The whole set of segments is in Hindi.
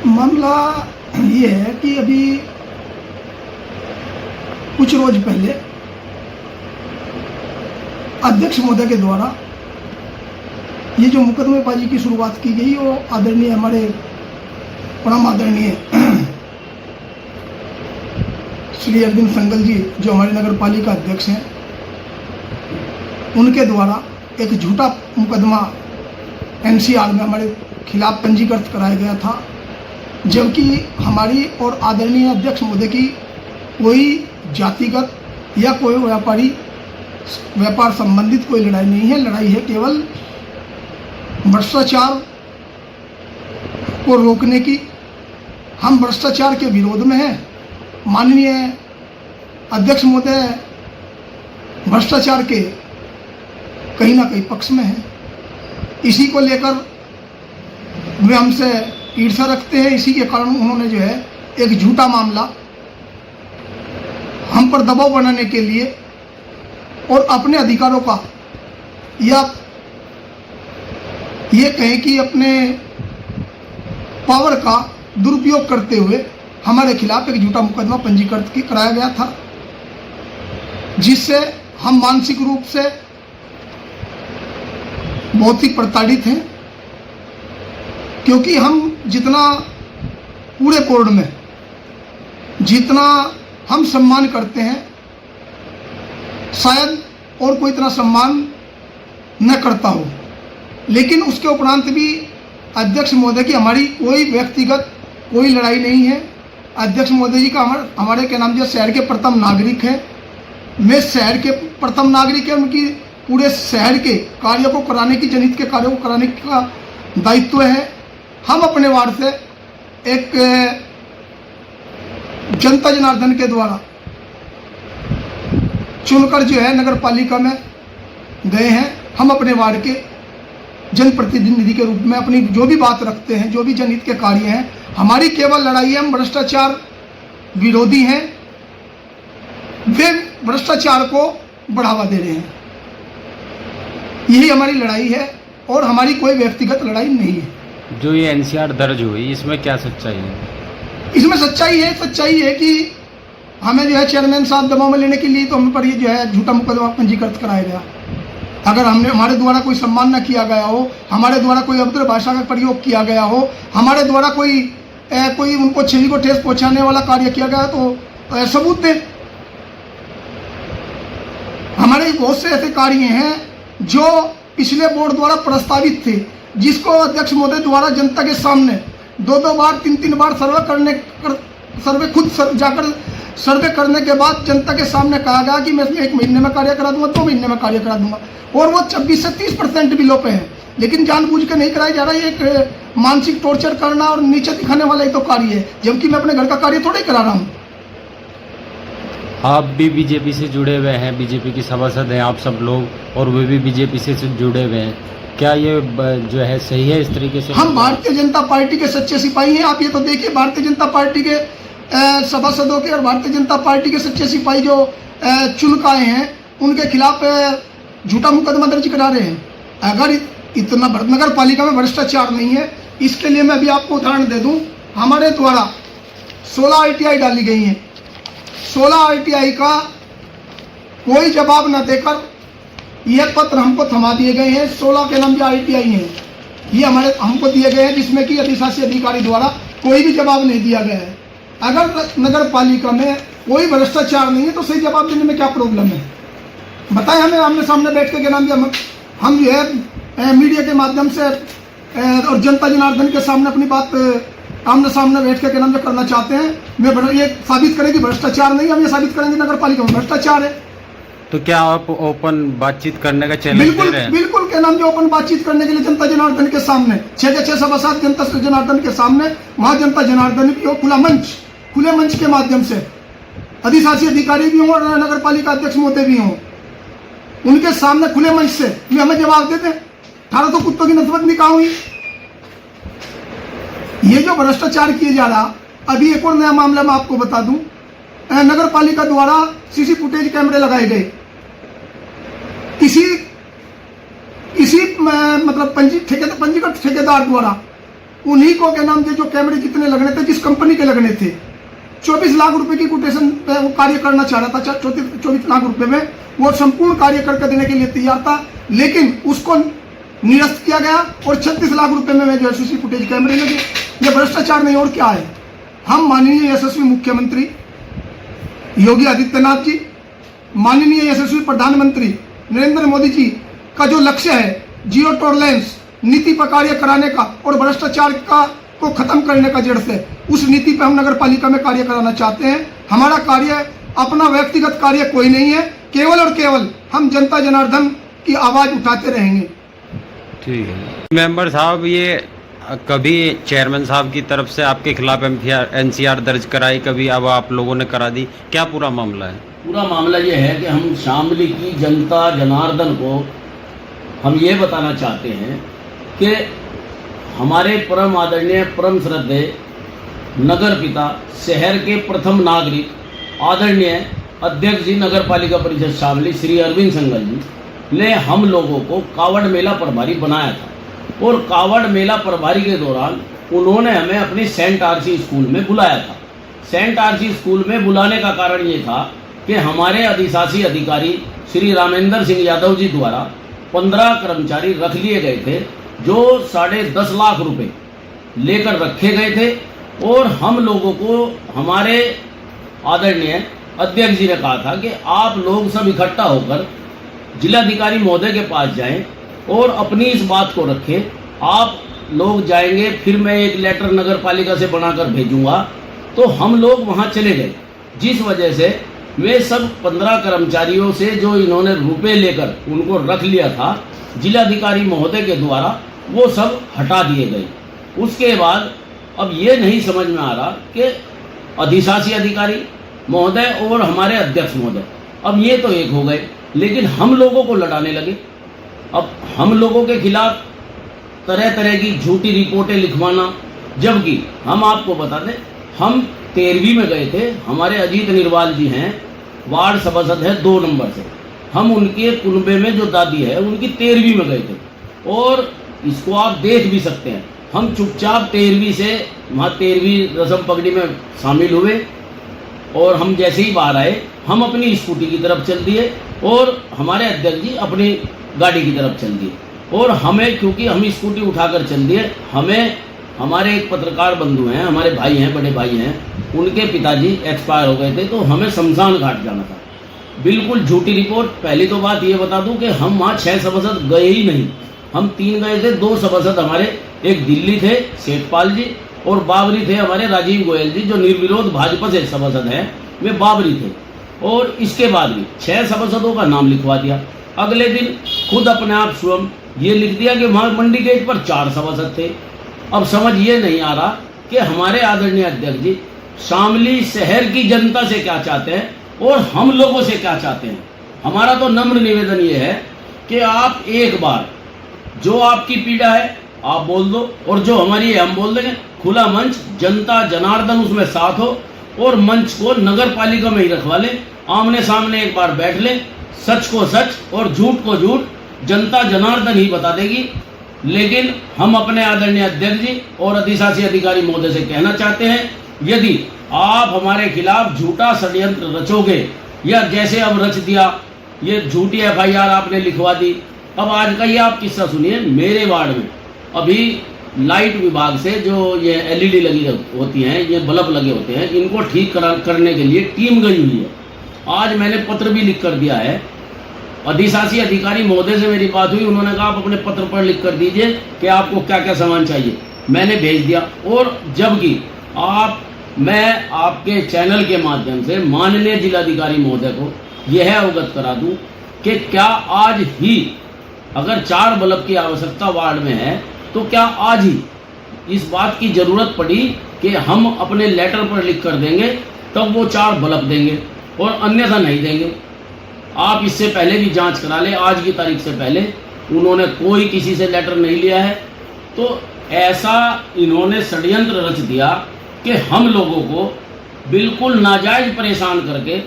मामला ये है कि अभी कुछ रोज पहले अध्यक्ष महोदय के द्वारा ये जो मुकदमेबाजी की शुरुआत की गई वो आदरणीय हमारे परम आदरणीय श्री अरविंद संगल जी जो हमारे नगर पालिका अध्यक्ष हैं उनके द्वारा एक झूठा मुकदमा एनसीआर में हमारे खिलाफ पंजीकृत कराया गया था, जबकि हमारी और आदरणीय अध्यक्ष महोदय की कोई जातिगत या कोई व्यापार संबंधित कोई लड़ाई नहीं है। लड़ाई है केवल भ्रष्टाचार को रोकने की। हम भ्रष्टाचार के विरोध में हैं। माननीय अध्यक्ष महोदय भ्रष्टाचार के कहीं ना कहीं पक्ष में हैं। इसी को लेकर वे हमसे ईर्ष्या रखते हैं। इसी के कारण उन्होंने जो है एक झूठा मामला हम पर दबाव बनाने के लिए और अपने अधिकारों का या ये कहें कि अपने पावर का दुरुपयोग करते हुए हमारे खिलाफ एक झूठा मुकदमा पंजीकृत कराया गया था, जिससे हम मानसिक रूप से बहुत ही प्रताड़ित हैं। क्योंकि हम जितना पूरे कोर्ट में जितना हम सम्मान करते हैं शायद और कोई इतना सम्मान न करता हो, लेकिन उसके उपरांत भी अध्यक्ष महोदय की हमारी कोई व्यक्तिगत कोई लड़ाई नहीं है। अध्यक्ष महोदय जी का हमारे क्या नाम जो शहर के प्रथम नागरिक है। मैं शहर के प्रथम नागरिक है, उनकी पूरे शहर के कार्यों को कराने की, जनहित के कार्यों को कराने का दायित्व है। हम अपने वार्ड से एक जनता जनार्दन के द्वारा चुनकर जो है नगर पालिका में गए हैं। हम अपने वार्ड के जनप्रतिनिधि के रूप में अपनी जो भी बात रखते हैं, जो भी जनहित के कार्य हैं, हमारी केवल लड़ाई है, हम भ्रष्टाचार विरोधी हैं। वे भ्रष्टाचार को बढ़ावा दे रहे हैं, यही हमारी लड़ाई है और हमारी कोई व्यक्तिगत लड़ाई नहीं है। जो ये एनसीआर दर्ज हुई इसमें क्या सच्चाई है? इसमें सच्चाई है कि हमें जो है चेयरमैन साहब दबाव में लेने के लिए तो हम पर ये जो है झूठा मुकदमा पंजीकृत कराया गया। अगर हमारे द्वारा कोई सम्मान न किया गया हो, हमारे द्वारा कोई अभद्र भाषा का प्रयोग किया गया हो, हमारे द्वारा कोई उनको छवि को ठेस पहुंचाने वाला कार्य किया गया तो सबूत दें। हमारे बहुत से ऐसे कार्य हैं जो पिछले बोर्ड द्वारा प्रस्तावित थे, जिसको अध्यक्ष महोदय द्वारा जनता के सामने 2-2 बार 3-3 बार सर्वे करने के बाद जनता के सामने कहा गया कि मैं इसमें 1 महीने में कार्य करा दूंगा, 2 महीने में कार्य करा दूंगा, और वो 26 से 30% बिलों पे है। लेकिन जानबूझ के नहीं कराया जा रहा है। एक मानसिक टॉर्चर करना और नीचे दिखाने वाला ही तो कार्य है, जबकि मैं अपने घर का कार्य थोड़ा ही करा रहा हूँ। आप भी बीजेपी से जुड़े हुए हैं, बीजेपी की सभासद हैं आप सब लोग, और वे भी बीजेपी से जुड़े हुए हैं। क्या ये जो है सही है इस तरीके से? हम भारतीय जनता पार्टी के सच्चे सिपाही हैं। आप ये तो देखिए, भारतीय जनता पार्टी के सभासदों के और भारतीय जनता पार्टी के सच्चे सिपाही जो चुन के आए हैं, उनके खिलाफ झूठा मुकदमा दर्ज करा रहे हैं। अगर इतना नगर पालिका में भ्रष्टाचार नहीं है, इसके लिए मैं अभी आपको उदाहरण दे दूं। हमारे द्वारा 16 ITI डाली गई हैं। 16 ITI का कोई जवाब न देकर यह पत्र हमको थमा दिए गए हैं। 16 के नाम जो ITI हैं ये हमको दिए गए हैं, जिसमें कि अधिशासी अधिकारी द्वारा कोई भी जवाब नहीं दिया गया है। अगर नगर पालिका में कोई भ्रष्टाचार नहीं है तो सही जवाब देने में क्या प्रॉब्लम है? बताएं हमें। आमने सामने बैठ के नाम हम जो है मीडिया के माध्यम से और जनता जनार्दन के सामने अपनी बात आमने सामने बैठ के नाम जो करना चाहते हैं, मैं ये साबित करें कि भ्रष्टाचार नहीं, हम ये साबित करेंगे नगर पालिका में भ्रष्टाचार है। तो क्या आप ओपन बातचीत करने का चैलेंज दे रहे हैं? बिल्कुल क्या नाम जो ओपन बातचीत करने के लिए जनता जनार्दन के सामने 6 के 6 सभासद जनता जनार्दन के सामने, वहां जनता जनार्दन भी हो, खुले मंच के माध्यम से अधिशासी अधिकारी भी हों और नगर पालिका अध्यक्ष महोदय भी हों, उनके सामने खुले मंच से हमें जवाब देते। 18 कुत्तों की नस्बत नहीं कहा हुई। ये जो भ्रष्टाचार किए जा रहा, अभी एक और नया मामला मैं आपको बता दूं। नगर पालिका द्वारा सीसी फुटेज कैमरे लगाए गए। किसी मतलब पंजीकृत ठेकेदार द्वारा उन्हीं को क्या नाम जो कैमरे जितने लगने थे, जिस कंपनी के लगने थे, 24 लाख रुपए की कोटेशन पे वो कार्य करना चाह रहा था। 24 लाख रुपए में वो संपूर्ण कार्य करके देने के लिए तैयार था, लेकिन उसको निरस्त किया गया और 36 लाख रुपए में जो सीसी फुटेज कैमरे लगे। ये भ्रष्टाचार नहीं और क्या है। हम माननीय यशस्वी मुख्यमंत्री योगी आदित्यनाथ जी, माननीय यशस्वी प्रधानमंत्री नरेंद्र मोदी जी का जो लक्ष्य है जीरो टॉलरेंस नीति पर कार्य कराने का और भ्रष्टाचार का को खत्म करने का जड़ से, उस नीति पर हम नगर पालिका में कार्य कराना चाहते हैं। हमारा कार्य अपना व्यक्तिगत कार्य कोई नहीं है, केवल और केवल हम जनता जनार्दन की आवाज उठाते रहेंगे। ठीक है मेंबर साहब, ये कभी चेयरमैन साहब की तरफ से आपके खिलाफ NCR दर्ज कराई, कभी अब आप लोगों ने करा दी, क्या पूरा मामला है? पूरा मामला ये है कि हम शामली की जनता जनार्दन को हम ये बताना चाहते हैं कि हमारे परम आदरणीय परम श्रद्धेय नगर पिता, शहर के प्रथम नागरिक, आदरणीय अध्यक्ष जी नगर पालिका परिषद शामली श्री अरविंद संगल जी ने हम लोगों को कावड़ मेला प्रभारी बनाया था। और कावड़ मेला प्रभारी के दौरान उन्होंने हमें अपनी सेंट आरसी स्कूल में बुलाया था। सेंट आरसी स्कूल में बुलाने का कारण ये था कि हमारे अधिशासी अधिकारी श्री रामेंद्र सिंह यादव जी द्वारा 15 कर्मचारी रख लिए गए थे, जो 10.5 लाख रुपए लेकर रखे गए थे। और हम लोगों को हमारे आदरणीय अध्यक्ष जी ने कहा था कि आप लोग सब इकट्ठा होकर जिलाधिकारी महोदय के पास जाएं और अपनी इस बात को रखें। आप लोग जाएंगे, फिर मैं एक लेटर नगर पालिका से बनाकर भेजूंगा। तो हम लोग वहां चले गए, जिस वजह से वे सब 15 कर्मचारियों से जो इन्होंने रुपए लेकर उनको रख लिया था, जिलाधिकारी महोदय के द्वारा वो सब हटा दिए गए। उसके बाद अब ये नहीं समझ में आ रहा कि अधिशासी अधिकारी महोदय और हमारे अध्यक्ष महोदय अब ये तो एक हो गए, लेकिन हम लोगों को लड़ाने लगे। अब हम लोगों के खिलाफ तरह तरह की झूठी रिपोर्टें लिखवाना, जबकि हम आपको बता दें हम 13वीं में गए थे। हमारे अजीत निर्वाल जी हैं, वार्ड सभासद है 2 नंबर से, हम उनके कुनबे में जो दादी है उनकी 13वीं में गए थे। और इसको आप देख भी सकते हैं, हम चुपचाप 13वीं से वहाँ 13वीं रस्म पगड़ी में शामिल हुए और हम जैसे ही बाहर आए हम अपनी स्कूटी की तरफ चल दिए और हमारे अध्यक्ष जी अपनी गाड़ी की तरफ चल दिए। और हमें, क्योंकि हम स्कूटी उठाकर चल दिए, हमें हमारे एक पत्रकार बंधु हैं, हमारे भाई हैं, बड़े भाई हैं, उनके पिताजी एक्सपायर हो गए थे, तो हमें शमशान घाट जाना था। बिल्कुल झूठी रिपोर्ट। पहली तो बात ये बता दूं कि हम वहाँ 6 सभासद गए ही नहीं, हम 3 गए थे। 2 सभासद हमारे, एक दिल्ली थे सेठपाल जी और बाबरी थे हमारे राजीव गोयल जी, जो निर्विरोध भाजपा से सभासद हैं, वे बाबरी थे। और इसके बाद भी 6 सभासदों का नाम लिखवा दिया। अगले दिन खुद अपने आप स्वयं ये लिख दिया कि वहाँ मंडी गेट पर 4 सभासद थे। अब समझ ये नहीं आ रहा कि हमारे आदरणीय अध्यक्ष जी शामली शहर की जनता से क्या चाहते हैं और हम लोगों से क्या चाहते हैं। हमारा तो नम्र निवेदन ये है कि आप एक बार जो आपकी पीड़ा है आप बोल दो, और जो हमारी है हम बोल देंगे। खुला मंच, जनता जनार्दन उसमें साथ हो और मंच को नगर पालिका में ही रखवा लें, आमने सामने एक बार बैठ लें, सच को सच और झूठ को झूठ जनता जनार्दन ही बता देगी। लेकिन हम अपने आदरणीय अध्यक्ष जी और अधिशासी अधिकारी महोदय से कहना चाहते हैं, यदि आप हमारे खिलाफ झूठा षड्यंत्र रचोगे, या जैसे अब रच दिया, ये झूठी FIR आपने लिखवा दी। अब आज का ये आप किस्सा सुनिए, मेरे वार्ड में अभी लाइट विभाग से जो ये LED लगी होती हैं, ये बल्ब लगे होते हैं, इनको ठीक करने के लिए टीम गई हुई है। आज मैंने पत्र भी लिख कर दिया है। अधिशासी अधिकारी महोदय से मेरी बात हुई, उन्होंने कहा आप अपने पत्र पर लिख कर दीजिए कि आपको क्या क्या सामान चाहिए। मैंने भेज दिया। और जबकि मैं आपके चैनल के माध्यम से माननीय जिलाधिकारी महोदय को यह अवगत करा दूं कि क्या आज ही अगर 4 बल्ब की आवश्यकता वार्ड में है, तो क्या आज ही इस बात की जरूरत पड़ी कि हम अपने लेटर पर लिख कर देंगे तब वो 4 बल्ब देंगे और अन्यथा नहीं देंगे। आप इससे पहले भी जांच करा लें, आज की तारीख से पहले उन्होंने कोई किसी से लेटर नहीं लिया है। तो ऐसा इन्होंने षड्यंत्र रच दिया कि हम लोगों को बिल्कुल नाजायज परेशान करके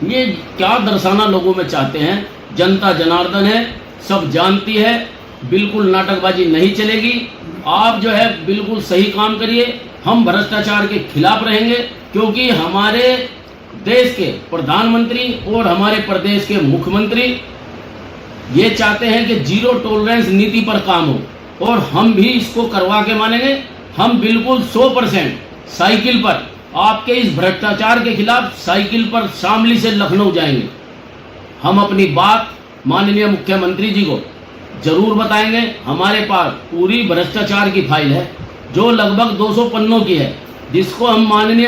ये क्या दर्शाना लोगों में चाहते हैं। जनता जनार्दन है, सब जानती है, बिल्कुल नाटकबाजी नहीं चलेगी। आप जो है बिल्कुल सही काम करिए, हम भ्रष्टाचार के खिलाफ रहेंगे, क्योंकि हमारे देश के प्रधानमंत्री और हमारे प्रदेश के मुख्यमंत्री ये चाहते हैं कि जीरो टॉलरेंस नीति पर काम हो, और हम भी इसको करवा के मानेंगे। हम बिल्कुल 100% साइकिल पर आपके इस भ्रष्टाचार के खिलाफ साइकिल पर शामली से लखनऊ जाएंगे। हम अपनी बात माननीय मुख्यमंत्री जी को जरूर बताएंगे। हमारे पास पूरी भ्रष्टाचार की फाइल है जो लगभग 200 पन्नों की है, जिसको हम माननीय